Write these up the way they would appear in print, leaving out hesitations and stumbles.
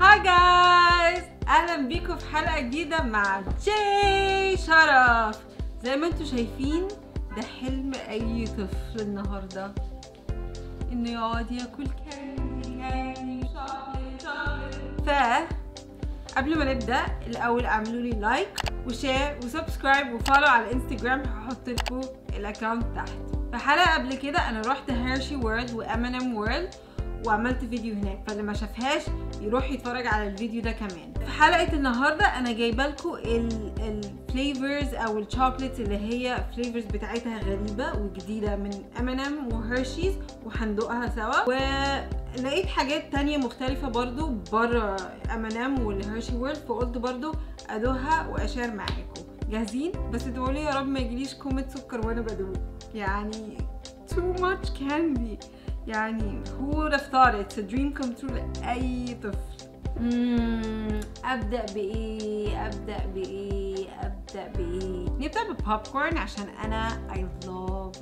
هاي جايز، اهلا بيكم في حلقه جديده مع جي شرف. زي ما انتم شايفين ده حلم اي طفل النهارده، انه يقعد ياكل كاندي قبل ما نبدا الاول اعملوا لي لايك وشير وسبسكرايب وفولو على الانستجرام، هحط لكم الاكونت تحت. في حلقه قبل كده انا رحت هيرشي وورلد وامينيم وورلد وعملت فيديو هناك، فاللي ما شافهاش يروح يتفرج على الفيديو ده كمان. في حلقه النهارده انا جايبه لكم الفليفرز او الشوكليتس اللي هي فليفرز بتاعتها غريبه وجديده من امينيم وهيرشيز، وهندوقها سوا. ولقيت حاجات تانية مختلفه برضو بره امينيم والهيرشي وورلد، فقلت برضو ادوقها واشير معاكم. جاهزين؟ بس تقولوا يا رب ما يجيليش كومة سكر وانا بدوق، يعني too much candy. يعني who would have thought it's a dream come true لأي طفل. أبدأ بإيه؟ نبدأ ببوب كورن عشان أنا I love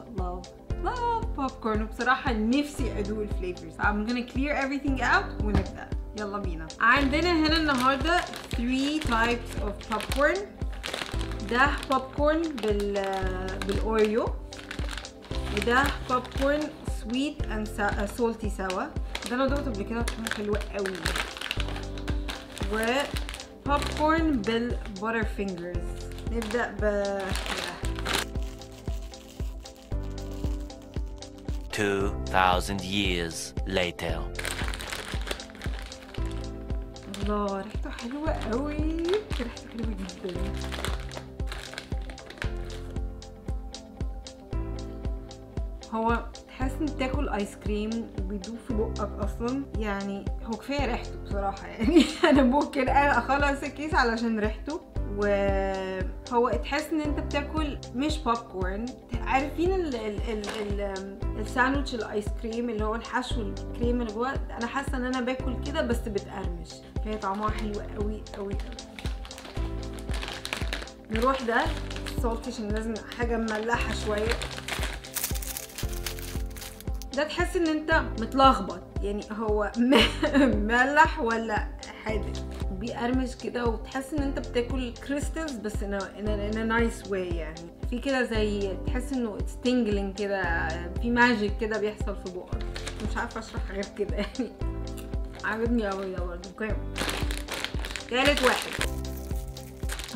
popcorn، وبصراحة نفسي أدوق الفليفرز. I'm gonna clear everything out ونبدأ. يلا بينا. عندنا هنا النهاردة 3 types of popcorn. ده بوب كورن بالأوريو، وده بوب كورن سويت اند سولتي سوا. ده انا دوقته قبل كده كان حلو قوي. وبوب كورن بالباتر فينجرز. نبدا ب 2000 years later. الله، ريحته حلوه قوي، ريحته حلوه جدا. هو تحس ان تاكل ايس كريم وبيدوب في بقك اصلا، يعني هو كفايه ريحته بصراحه. يعني انا ممكن اخلص الكيس علشان ريحته. وهو تحس ان انت بتاكل مش بوب كورن. عارفين الساندوتش الايس كريم اللي هو الحشو الكريم اللي جوه؟ انا حاسه ان انا باكل كده بس بتقرمش، فهي طعمها حلو قوي قوي قوي. نروح ده السولتي عشان لازم حاجه مملحه شويه. ده تحس ان انت متلخبط، يعني هو مملح ولا حادق، بيقرمش كده، وتحس ان انت بتاكل كريستلز بس in a nice way. يعني في كده زي تحس انه it's tingling كده، في ماجيك كده بيحصل في بقك، مش عارفه اشرح غير كده. يعني عجبني قوي ده برضه. اوكي، تالت واحد.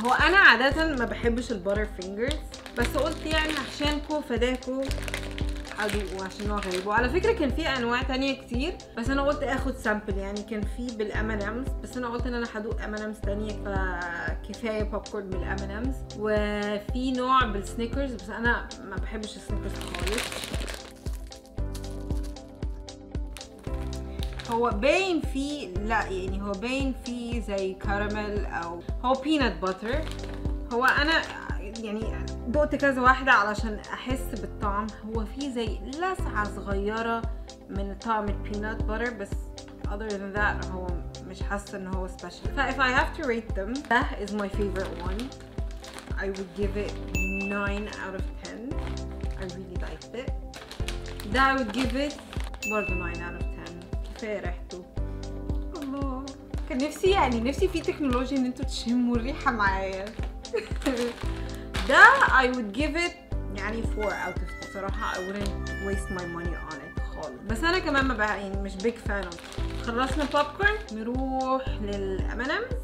هو انا عاده ما بحبش الباتر فينجرز، بس قلت يعني عشانكم فداكم ادوقه عشان هو غريب. وعلى فكره كان في انواع تانية كتير، بس انا قلت اخد سامبل. يعني كان في بالامينيمز، بس انا قلت ان انا هدوق امينيمز تانية، فكفايه بوب كورن بالامينيمز. وفي نوع بالسنيكرز، بس انا ما بحبش السنيكرز خالص. هو باين فيه، لا يعني هو باين فيه زي كراميل او هو بينات باتر. هو انا يعني دقت كذا واحدة علشان احس بالطعم. هو فيه زي لسعة صغيرة من طعم البينات باتر، بس other than that هو مش حاسة ان هو special. ف if I have to rate them, that is my favorite one. I would give it 9 out of 10. I really liked it. ده I would give it برضه 9 out of 10. كفاية ريحته. الله، كان نفسي يعني نفسي في تكنولوجيا ان انتوا تشموا الريحة معايا. ده I would give it يعني 4 out of 10 صراحة. I wouldn't waste my money on it خالص. بس أنا كمان ما بقى يعني مش big fan of. خلصنا بوب كورن، نروح للأمينيمز.